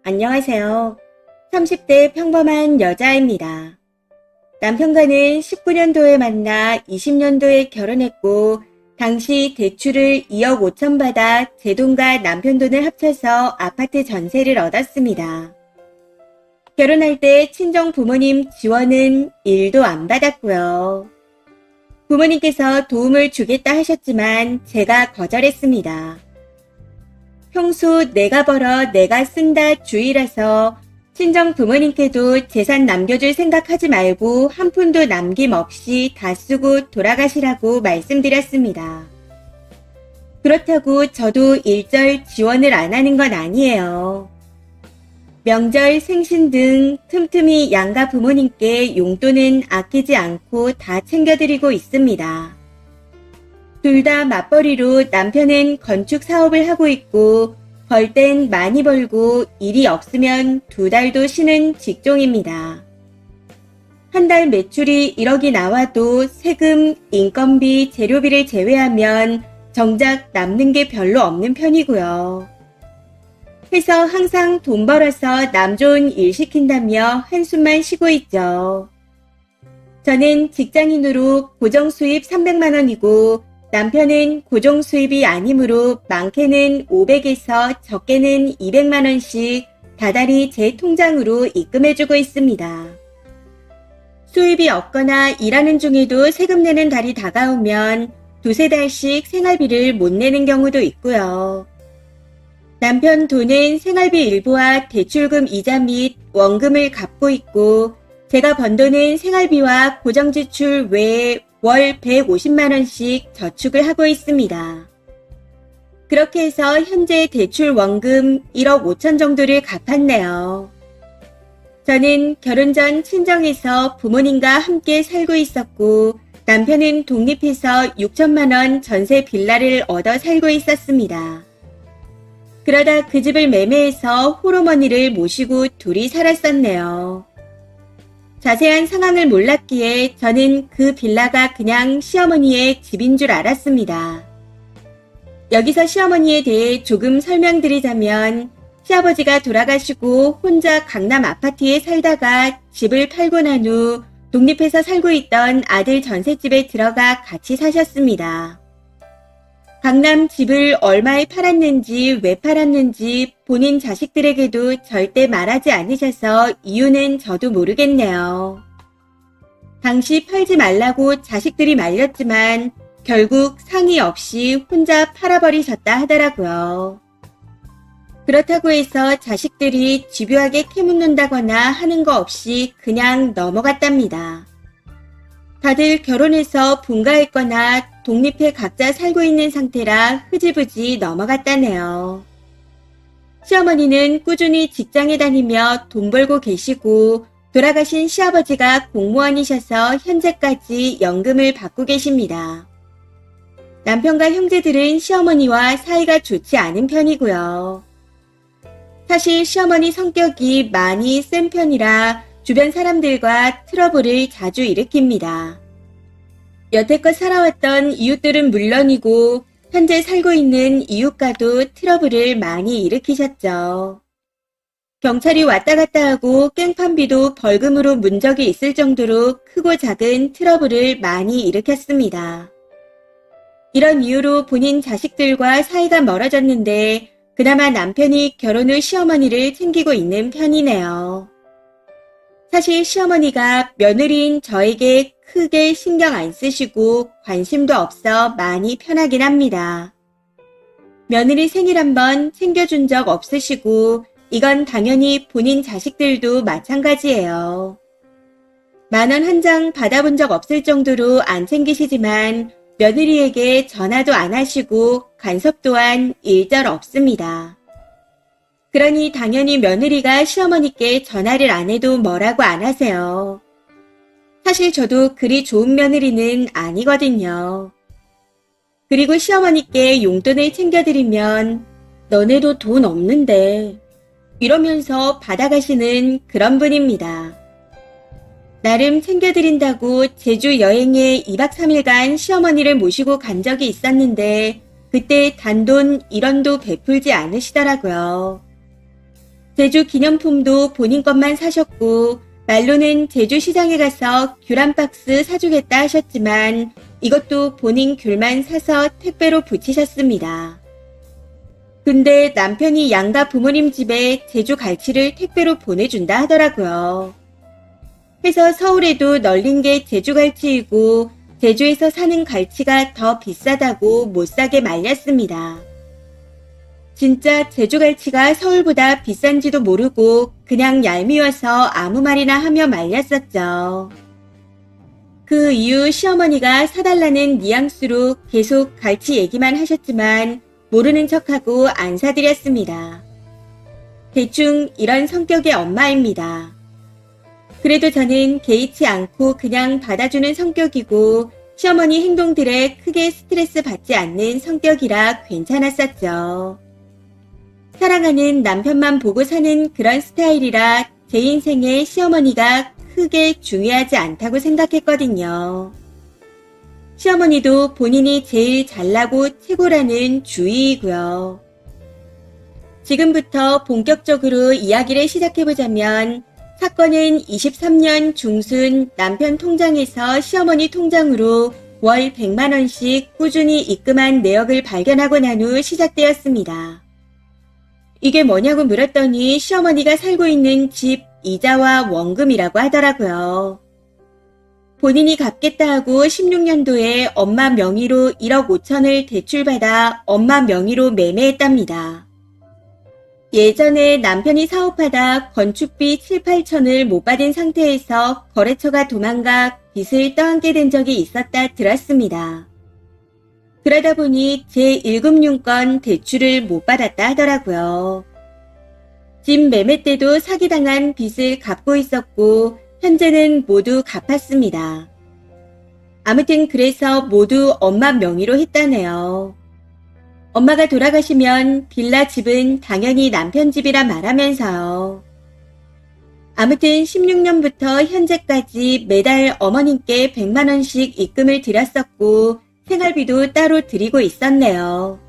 안녕하세요. 30대 평범한 여자입니다. 남편과는 19년도에 만나 20년도에 결혼했고 당시 대출을 2억 5천 받아 제 돈과 남편 돈을 합쳐서 아파트 전세를 얻었습니다. 결혼할 때 친정 부모님 지원은 1도 안 받았고요. 부모님께서 도움을 주겠다 하셨지만 제가 거절했습니다. 평소 내가 벌어 내가 쓴다 주의라서 친정 부모님께도 재산 남겨줄 생각하지 말고 한 푼도 남김없이 다 쓰고 돌아가시라고 말씀드렸습니다. 그렇다고 저도 일절 지원을 안 하는 건 아니에요. 명절, 생신 등 틈틈이 양가 부모님께 용돈은 아끼지 않고 다 챙겨드리고 있습니다. 둘 다 맞벌이로 남편은 건축 사업을 하고 있고 벌 땐 많이 벌고 일이 없으면 2달도 쉬는 직종입니다. 한 달 매출이 1억이 나와도 세금, 인건비, 재료비를 제외하면 정작 남는 게 별로 없는 편이고요. 해서 항상 돈 벌어서 남 좋은 일 시킨다며 한숨만 쉬고 있죠. 저는 직장인으로 고정 수입 300만 원이고 남편은 고정 수입이 아니므로 많게는 500에서 적게는 200만 원씩 다달이 제 통장으로 입금해주고 있습니다. 수입이 없거나 일하는 중에도 세금 내는 달이 다가오면 2~3달씩 생활비를 못 내는 경우도 있고요. 남편 돈은 생활비 일부와 대출금 이자 및 원금을 갚고 있고 제가 번 돈은 생활비와 고정지출 외에 월 150만 원씩 저축을 하고 있습니다. 그렇게 해서 현재 대출 원금 1억 5천 정도를 갚았네요. 저는 결혼 전 친정에서 부모님과 함께 살고 있었고 남편은 독립해서 6천만 원 전세 빌라를 얻어 살고 있었습니다. 그러다 그 집을 매매해서 홀어머니를 모시고 둘이 살았었네요. 자세한 상황을 몰랐기에 저는 그 빌라가 그냥 시어머니의 집인 줄 알았습니다. 여기서 시어머니에 대해 조금 설명드리자면 시아버지가 돌아가시고 혼자 강남 아파트에 살다가 집을 팔고 난 후 독립해서 살고 있던 아들 전셋집에 들어가 같이 사셨습니다. 강남 집을 얼마에 팔았는지 왜 팔았는지 본인 자식들에게도 절대 말하지 않으셔서 이유는 저도 모르겠네요. 당시 팔지 말라고 자식들이 말렸지만 결국 상의 없이 혼자 팔아버리셨다 하더라고요. 그렇다고 해서 자식들이 집요하게 캐묻는다거나 하는 거 없이 그냥 넘어갔답니다. 다들 결혼해서 분가했거나 독립해 각자 살고 있는 상태라 흐지부지 넘어갔다네요. 시어머니는 꾸준히 직장에 다니며 돈 벌고 계시고 돌아가신 시아버지가 공무원이셔서 현재까지 연금을 받고 계십니다. 남편과 형제들은 시어머니와 사이가 좋지 않은 편이고요. 사실 시어머니 성격이 많이 센 편이라 주변 사람들과 트러블을 자주 일으킵니다. 여태껏 살아왔던 이웃들은 물론이고 현재 살고 있는 이웃과도 트러블을 많이 일으키셨죠. 경찰이 왔다 갔다 하고 깽판비도 벌금으로 문 적이 있을 정도로 크고 작은 트러블을 많이 일으켰습니다. 이런 이유로 본인 자식들과 사이가 멀어졌는데 그나마 남편이 결혼 후 시어머니를 챙기고 있는 편이네요. 사실 시어머니가 며느리인 저에게 크게 신경 안 쓰시고 관심도 없어 많이 편하긴 합니다. 며느리 생일 한번 챙겨준 적 없으시고 이건 당연히 본인 자식들도 마찬가지예요. 10,000원 한 장 받아본 적 없을 정도로 안 챙기시지만 며느리에게 전화도 안 하시고 간섭 또한 일절 없습니다. 그러니 당연히 며느리가 시어머니께 전화를 안 해도 뭐라고 안 하세요. 사실 저도 그리 좋은 며느리는 아니거든요. 그리고 시어머니께 용돈을 챙겨드리면 너네도 돈 없는데 이러면서 받아가시는 그런 분입니다. 나름 챙겨드린다고 제주 여행에 2박 3일간 시어머니를 모시고 간 적이 있었는데 그때 단돈 1원도 베풀지 않으시더라고요. 제주 기념품도 본인 것만 사셨고 말로는 제주 시장에 가서 귤 한 박스 사주겠다 하셨지만 이것도 본인 귤만 사서 택배로 붙이셨습니다. 근데 남편이 양가 부모님 집에 제주 갈치를 택배로 보내준다 하더라고요. 해서 서울에도 널린 게 제주 갈치이고 제주에서 사는 갈치가 더 비싸다고 못 사게 말렸습니다. 진짜 제주 갈치가 서울보다 비싼지도 모르고 그냥 얄미워서 아무 말이나 하며 말렸었죠. 그 이후 시어머니가 사달라는 뉘앙스로 계속 갈치 얘기만 하셨지만 모르는 척하고 안 사드렸습니다. 대충 이런 성격의 엄마입니다. 그래도 저는 개의치 않고 그냥 받아주는 성격이고 시어머니 행동들에 크게 스트레스 받지 않는 성격이라 괜찮았었죠. 사랑하는 남편만 보고 사는 그런 스타일이라 제 인생에 시어머니가 크게 중요하지 않다고 생각했거든요. 시어머니도 본인이 제일 잘나고 최고라는 주의이고요. 지금부터 본격적으로 이야기를 시작해보자면 사건은 23년 중순 남편 통장에서 시어머니 통장으로 월 100만원씩 꾸준히 입금한 내역을 발견하고 난 후 시작되었습니다. 이게 뭐냐고 물었더니 시어머니가 살고 있는 집 이자와 원금이라고 하더라고요. 본인이 갚겠다 하고 16년도에 엄마 명의로 1억 5천을 대출받아 엄마 명의로 매매했답니다. 예전에 남편이 사업하다 건축비 7, 8천을 못 받은 상태에서 거래처가 도망가 빚을 떠안게 된 적이 있었다 들었습니다. 그러다 보니 제1금융권 대출을 못 받았다 하더라고요. 집 매매 때도 사기당한 빚을 갚고 있었고 현재는 모두 갚았습니다. 아무튼 그래서 모두 엄마 명의로 했다네요. 엄마가 돌아가시면 빌라 집은 당연히 남편 집이라 말하면서요. 아무튼 16년부터 현재까지 매달 어머님께 100만원씩 입금을 드렸었고 생활비도 따로 드리고 있었네요.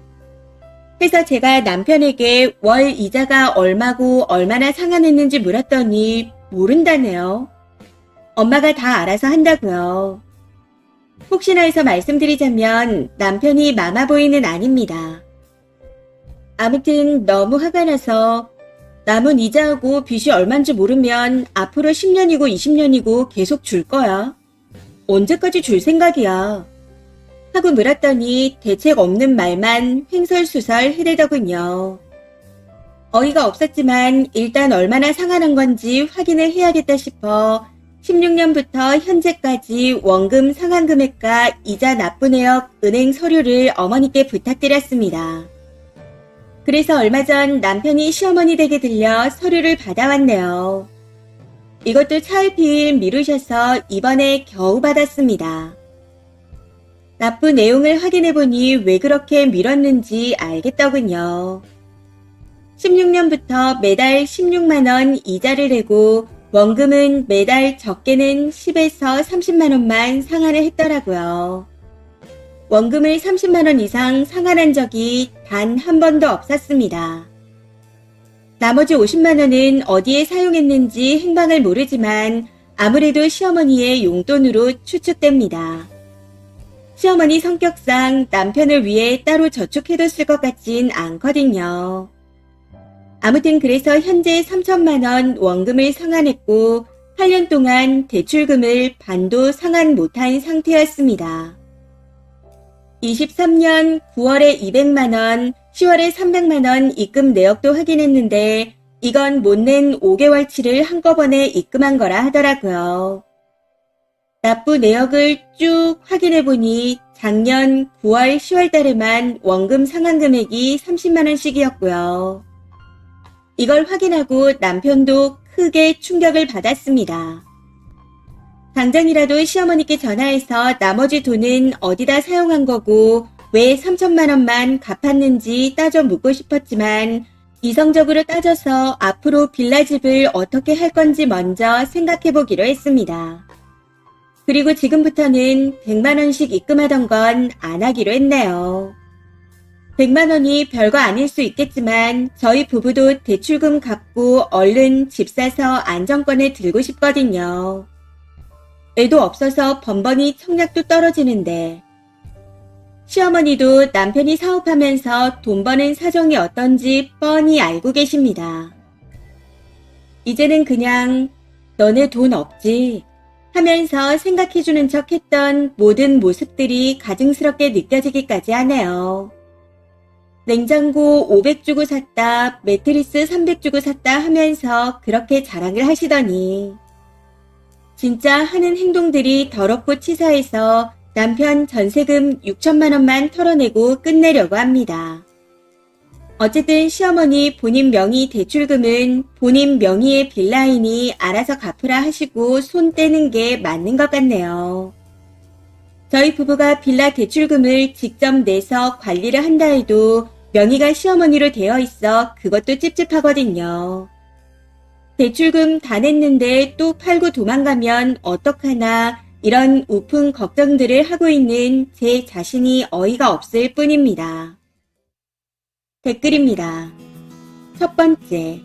그래서 제가 남편에게 월 이자가 얼마고 얼마나 상환했는지 물었더니 모른다네요. 엄마가 다 알아서 한다고요. 혹시나 해서 말씀드리자면 남편이 마마보이는 아닙니다. 아무튼 너무 화가 나서 남은 이자하고 빚이 얼만지 모르면 앞으로 10년이고 20년이고 계속 줄 거야. 언제까지 줄 생각이야. 하고 물었더니 대책 없는 말만 횡설수설 해대더군요. 어이가 없었지만 일단 얼마나 상환한 건지 확인을 해야겠다 싶어 16년부터 현재까지 원금 상환 금액과 이자 납부 내역 은행 서류를 어머니께 부탁드렸습니다. 그래서 얼마 전 남편이 시어머니 댁에 들려 서류를 받아왔네요. 이것도 차일피일 미루셔서 이번에 겨우 받았습니다. 납부 내용을 확인해보니 왜 그렇게 미뤘는지 알겠더군요. 16년부터 매달 16만원 이자를 내고 원금은 매달 적게는 10에서 30만원만 상환을 했더라고요. 원금을 30만원 이상 상환한 적이 단 한 번도 없었습니다. 나머지 50만원은 어디에 사용했는지 행방을 모르지만 아무래도 시어머니의 용돈으로 추측됩니다. 시어머니 성격상 남편을 위해 따로 저축해뒀을 것 같진 않거든요. 아무튼 그래서 현재 3천만원 원금을 상환했고 8년 동안 대출금을 반도 상환 못한 상태였습니다. 23년 9월에 200만원, 10월에 300만원 입금 내역도 확인했는데 이건 못 낸 5개월치를 한꺼번에 입금한 거라 하더라고요. 납부 내역을 쭉 확인해보니 작년 9월 10월 달에만 원금 상환 금액이 30만원씩이었고요. 이걸 확인하고 남편도 크게 충격을 받았습니다. 당장이라도 시어머니께 전화해서 나머지 돈은 어디다 사용한 거고 왜 3천만원만 갚았는지 따져 묻고 싶었지만 이성적으로 따져서 앞으로 빌라집을 어떻게 할 건지 먼저 생각해보기로 했습니다. 그리고 지금부터는 100만원씩 입금하던 건 안 하기로 했네요. 100만 원이 별거 아닐 수 있겠지만 저희 부부도 대출금 갚고 얼른 집 사서 안정권을 들고 싶거든요. 애도 없어서 번번이 청약도 떨어지는데. 시어머니도 남편이 사업하면서 돈 버는 사정이 어떤지 뻔히 알고 계십니다. 이제는 그냥 너네 돈 없지 하면서 생각해주는 척 했던 모든 모습들이 가증스럽게 느껴지기까지 하네요. 냉장고 500 주고 샀다, 매트리스 300 주고 샀다 하면서 그렇게 자랑을 하시더니 진짜 하는 행동들이 더럽고 치사해서 남편 전세금 6천만 원만 털어내고 끝내려고 합니다. 어쨌든 시어머니 본인 명의 대출금은 본인 명의의 빌라인이 알아서 갚으라 하시고 손 떼는 게 맞는 것 같네요. 저희 부부가 빌라 대출금을 직접 내서 관리를 한다 해도 명의가 시어머니로 되어 있어 그것도 찝찝하거든요. 대출금 다 냈는데 또 팔고 도망가면 어떡하나 이런 우픈 걱정들을 하고 있는 제 자신이 어이가 없을 뿐입니다. 댓글입니다. 첫 번째,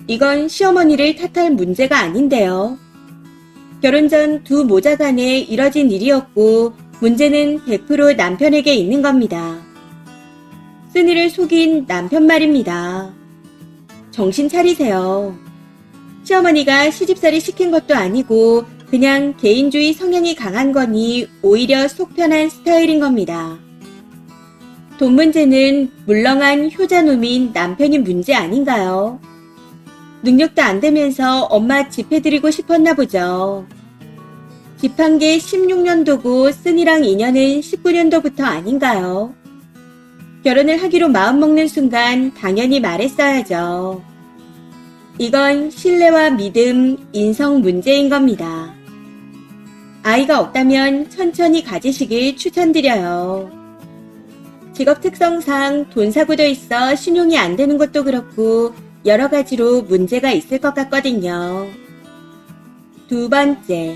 이건 시어머니를 탓할 문제가 아닌데요. 결혼 전 두 모자 간에 이뤄진 일이었고 문제는 100% 남편에게 있는 겁니다. 쓴이를 속인 남편 말입니다. 정신 차리세요. 시어머니가 시집살이 시킨 것도 아니고 그냥 개인주의 성향이 강한 거니 오히려 속 편한 스타일인 겁니다. 돈 문제는 물렁한 효자놈인 남편이 문제 아닌가요? 능력도 안 되면서 엄마 집 해드리고 싶었나 보죠. 집한 게 16년도고 쓴이랑 인연은 19년도부터 아닌가요? 결혼을 하기로 마음먹는 순간 당연히 말했어야죠. 이건 신뢰와 믿음, 인성 문제인 겁니다. 아이가 없다면 천천히 가지시길 추천드려요. 직업 특성상 돈 사고도 있어 신용이 안 되는 것도 그렇고 여러 가지로 문제가 있을 것 같거든요. 두 번째,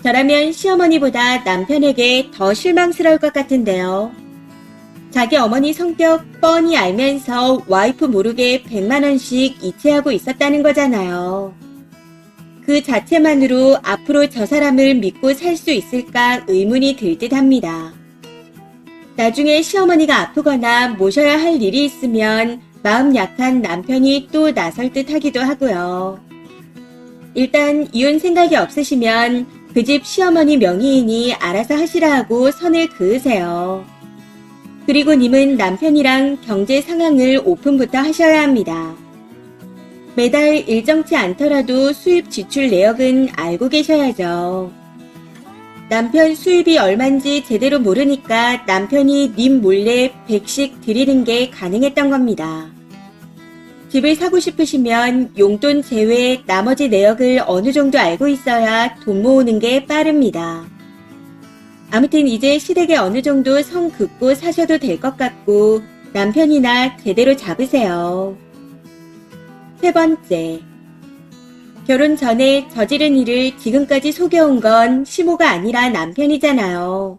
저라면 시어머니보다 남편에게 더 실망스러울 것 같은데요. 자기 어머니 성격 뻔히 알면서 와이프 모르게 100만 원씩 이체하고 있었다는 거잖아요. 그 자체만으로 앞으로 저 사람을 믿고 살 수 있을까 의문이 들 듯 합니다. 나중에 시어머니가 아프거나 모셔야 할 일이 있으면 마음 약한 남편이 또 나설 듯 하기도 하고요. 일단 이혼 생각이 없으시면 그 집 시어머니 명의이니 알아서 하시라 하고 선을 그으세요. 그리고 님은 남편이랑 경제 상황을 오픈부터 하셔야 합니다. 매달 일정치 않더라도 수입 지출 내역은 알고 계셔야죠. 남편 수입이 얼만지 제대로 모르니까 남편이 님 몰래 100씩 드리는 게 가능했던 겁니다. 집을 사고 싶으시면 용돈 제외 나머지 내역을 어느 정도 알고 있어야 돈 모으는 게 빠릅니다. 아무튼 이제 시댁에 어느 정도 성 긋고 사셔도 될 것 같고 남편이나 제대로 잡으세요. 세 번째, 결혼 전에 저지른 일을 지금까지 속여온 건 시모가 아니라 남편이잖아요.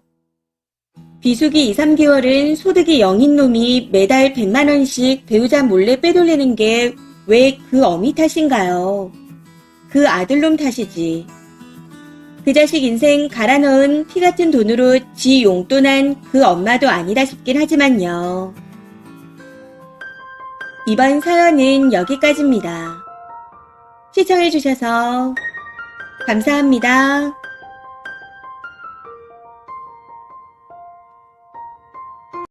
비수기 2, 3개월은 소득이 0인 놈이 매달 100만 원씩 배우자 몰래 빼돌리는 게 왜 그 어미 탓인가요? 그 아들놈 탓이지. 그 자식 인생 갈아 넣은 피 같은 돈으로 지 용돈한 그 엄마도 아니다 싶긴 하지만요. 이번 사연은 여기까지입니다. 시청해주셔서 감사합니다.